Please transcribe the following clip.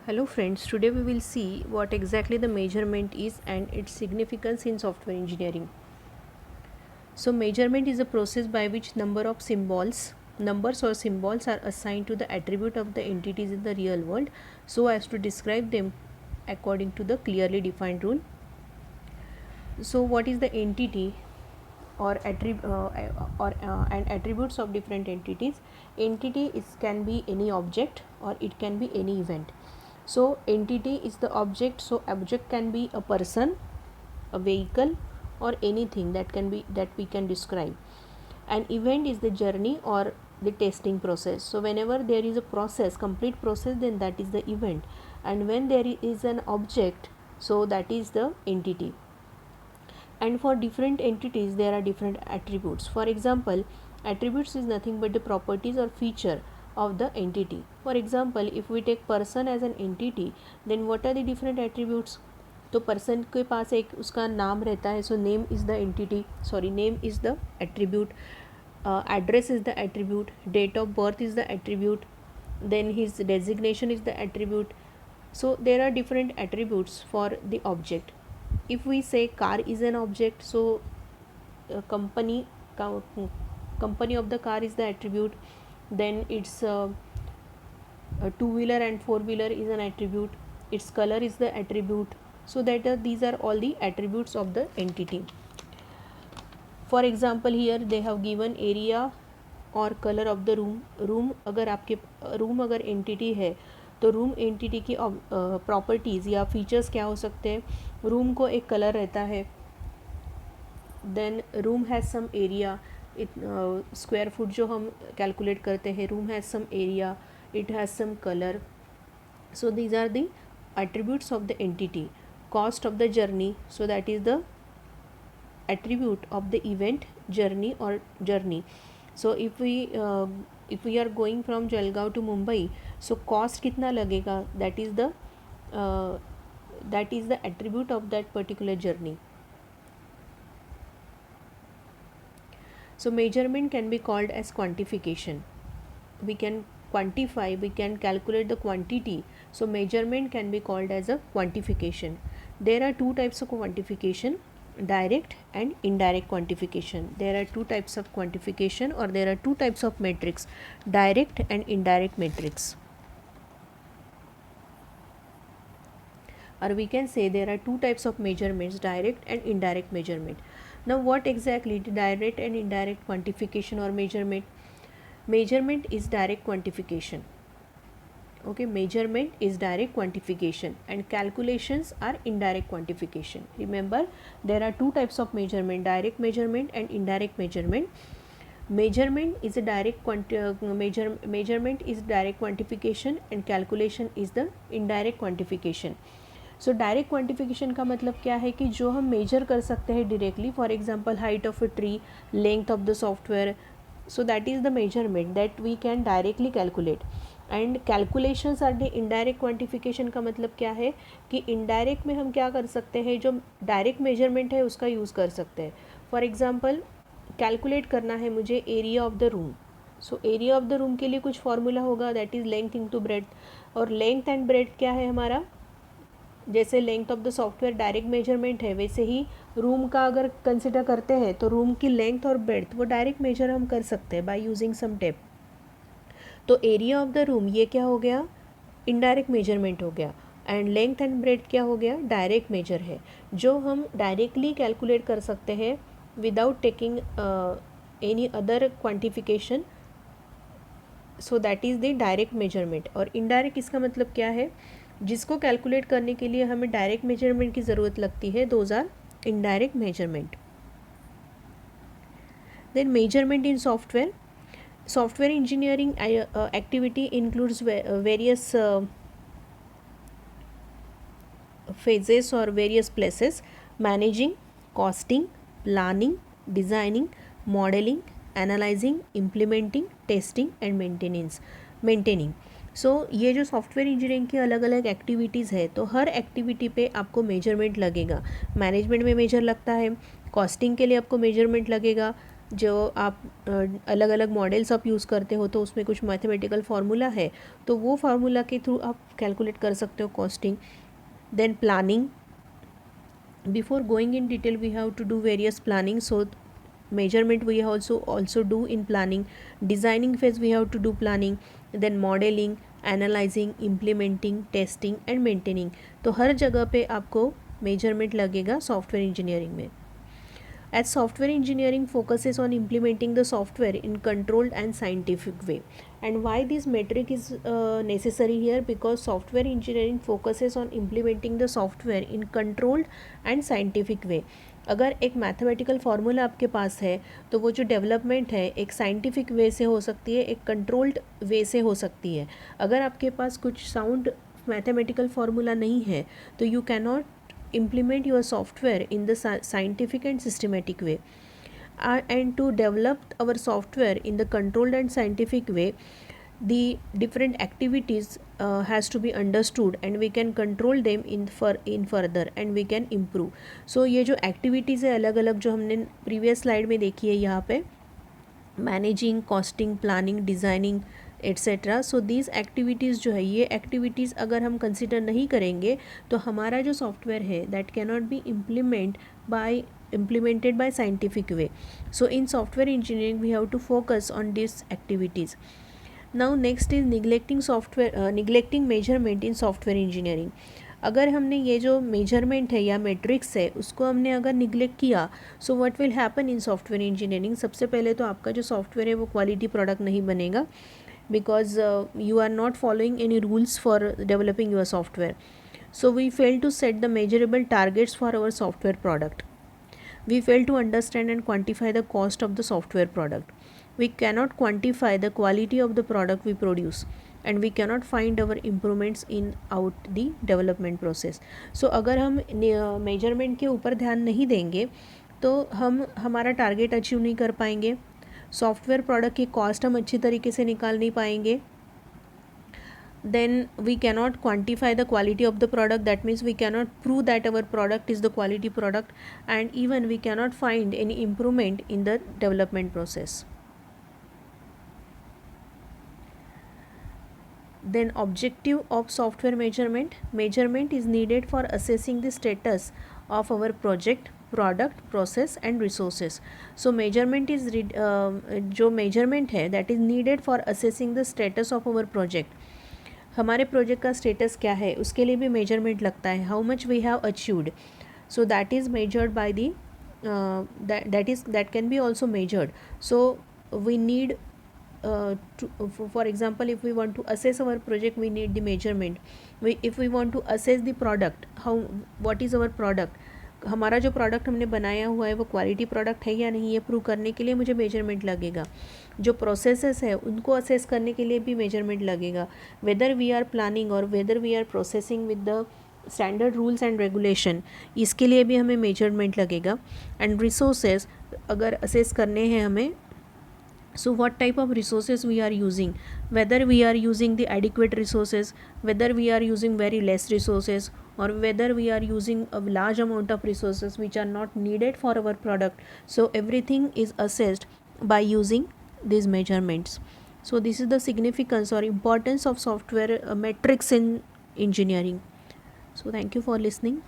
Hello friends, today we will see what exactly the measurement is and its significance in software engineering. So measurement is a process by which numbers or symbols are assigned to the attribute of the entities in the real world so as to describe them according to the clearly defined rule. So what is the entity or and attributes of different entities? Entity can be any object or it can be any event. So entity is the object, so object can be a person, a vehicle, or anything that we can describe. An event is the journey or the testing process. So whenever there is a process, complete process, then that is the event, and when there is an object, so that is the entity. And for different entities there are different attributes. For example, attributes is nothing but the properties or feature of the entity. For example, if we take person as an entity, then what are the different attributes? तो person के पास एक उसका नाम रहता है, so name is the entity, sorry name is the attribute, address is the attribute, date of birth is the attribute, then his designation is the attribute. So there are different attributes for the object. If we say car is an object, so company of the car is the attribute, then its a two-wheeler and four-wheeler is an attribute, its color is the attribute. So that these are all the attributes of the entity. For example, here they have given area और colour of the room अगर entity है तो room entity की properties या features क्या हो सकते हैं? रूम को एक कलर रहता है, then room has some area, square foot जो हम कैलकुलेट करते हैं, room has some area, it has some colour. So these are the attributes of the entity. Cost of the journey, so that is the attribute of the event journey or journey. So if we are going from Jalgaon to Mumbai, so cost कितना लगेगा? That is the attribute of that particular journey. So measurement can be called as quantification. We can quantify, we can calculate the quantity. So measurement can be called as a quantification. There are two types of quantification: direct and indirect quantification. There are two types of quantification, or there are two types of metrics: direct and indirect metrics. Or we can say there are two types of measurements: direct and indirect measurement. Now what exactly the direct and indirect quantification or measurement? Measurement is direct quantification. Okay, measurement is direct quantification and calculations are indirect quantification. Remember, there are two types of measurement: direct measurement and indirect measurement. Measurement is a measurement is direct quantification and calculation is the indirect quantification. So direct quantification का मतलब क्या है कि जो हम major कर सकते हैं directly, for example height of a tree, length of the software, so that is the measurement that we can directly calculate. And calculations are the indirect quantification का मतलब क्या है कि इनडायरेक्ट में हम क्या कर सकते हैं, जो डायरेक्ट मेजरमेंट है उसका यूज़ कर सकते हैं. फॉर एग्जांपल कैलकुलेट करना है मुझे area of the room, so area of the room के लिए कुछ फॉर्मूला होगा, that is length into breadth. और लेंथ एंड ब्रेड्थ क्या है हमारा? जैसे length of the software direct measurement है, वैसे ही रूम का अगर कंसिडर करते हैं तो रूम की लेंथ और ब्रेड्थ वो डायरेक्ट मेजर हम कर सकते हैं बाय यूजिंग सम टेप. तो एरिया ऑफ द रूम ये क्या हो गया? इनडायरेक्ट मेजरमेंट हो गया. एंड लेंथ एंड ब्रेड्थ क्या हो गया? डायरेक्ट मेजर है, जो हम डायरेक्टली कैलकुलेट कर सकते हैं without taking any other quantification. So that is the direct measurement. और इनडायरेक्ट इसका मतलब क्या है? जिसको कैलकुलेट करने के लिए हमें डायरेक्ट मेजरमेंट की ज़रूरत लगती है, those are indirect measurement. Then measurement in software engineering activity includes various phases or various places: managing, costing, planning, designing, modeling, analyzing, implementing, testing and maintaining. सो ये जो सॉफ्टवेयर इंजीनियरिंग की अलग अलग एक्टिविटीज़ है, तो हर एक्टिविटी पे आपको मेजरमेंट लगेगा. मैनेजमेंट में मेजर लगता है, कॉस्टिंग के लिए आपको मेजरमेंट लगेगा, जो आप अलग अलग मॉडल्स आप यूज़ करते हो तो उसमें कुछ मैथमेटिकल फार्मूला है, तो वो फार्मूला के थ्रू आप कैलकुलेट कर सकते हो costing. Then planning. Before going in detail, we have to do various planning. So measurement we also do in planning. Designing phase we have to do planning. Then modeling, analyzing, implementing, testing and maintaining. तो हर जगह पे आपको measurement लगेगा software engineering में. As software engineering focuses on implementing the software in controlled and scientific way. And why this metric is necessary here? Because software engineering focuses on implementing the software in controlled and scientific way. अगर एक mathematical formula आपके पास है तो वो जो development है एक scientific way से हो सकती है, एक कंट्रोल्ड वे से हो सकती है. अगर आपके पास कुछ साउंड मैथमेटिकल फार्मूला नहीं है तो you can not implement your software in the scientific and systematic way. And to develop our software in the controlled and scientific way, the different activities has to be understood and we can control them in further and we can improve. So ये जो activities है अलग अलग जो हमने previous slide में देखी है यहाँ पे, managing, costing, planning, designing etcetera. So these activities जो है ये एक्टिविटीज़ अगर हम कंसिडर नहीं करेंगे तो हमारा जो सॉफ्टवेयर है that can not be implemented by scientific way. So in software engineering we have to focus on these activities. Now next is neglecting measurement in software engineering. अगर हमने ये जो मेजरमेंट है या मैट्रिक्स है उसको हमने अगर निगलेक्ट किया, so what will happen in software engineering. सबसे पहले तो आपका जो सॉफ्टवेयर है वो क्वालिटी प्रोडक्ट नहीं बनेगा, because you are not following any rules for developing your software. So we fail to set the measurable targets for our software product. We fail to understand and quantify the cost of the software product. We cannot quantify the quality of the product we produce and we cannot find our improvements in out the development process. So अगर हम measurement के ऊपर ध्यान नहीं देंगे तो हम हमारा टारगेट अचीव नहीं कर पाएंगे, सॉफ्टवेयर प्रोडक्ट की कॉस्ट हम अच्छी तरीके से निकाल नहीं पाएंगे. Then we cannot quantify the quality of the product. That means we cannot prove that our product is the quality product, and even we cannot find any improvement in the development process. Then objective of software measurement is needed for assessing the status of our project, product, process and resources. So measurement is जो measurement है that is needed for assessing the status of our project. हमारे project का status क्या है उसके लिए भी measurement लगता है. How much we have achieved, so that is measured by the that can be also measured. So we need for example, if we want to assess our project we need the measurement. If we want to assess the product, what is our product, हमारा जो product हमने बनाया हुआ है वो quality product है या नहीं, ये प्रूव करने के लिए मुझे मेजरमेंट लगेगा. जो प्रोसेसेस है उनको असेस करने के लिए भी मेजरमेंट लगेगा. वेदर वी आर प्लानिंग और whether we are processing with the standard rules and regulation, इसके लिए भी हमें मेजरमेंट लगेगा. एंड रिसोर्सेज अगर असेस करने हैं हमें, so what type of resources we are using, whether we are using the adequate resources, whether we are using very less resources, or whether we are using a large amount of resources which are not needed for our product. So everything is assessed by using these measurements. So this is the significance or importance of software metrics in engineering. So thank you for listening.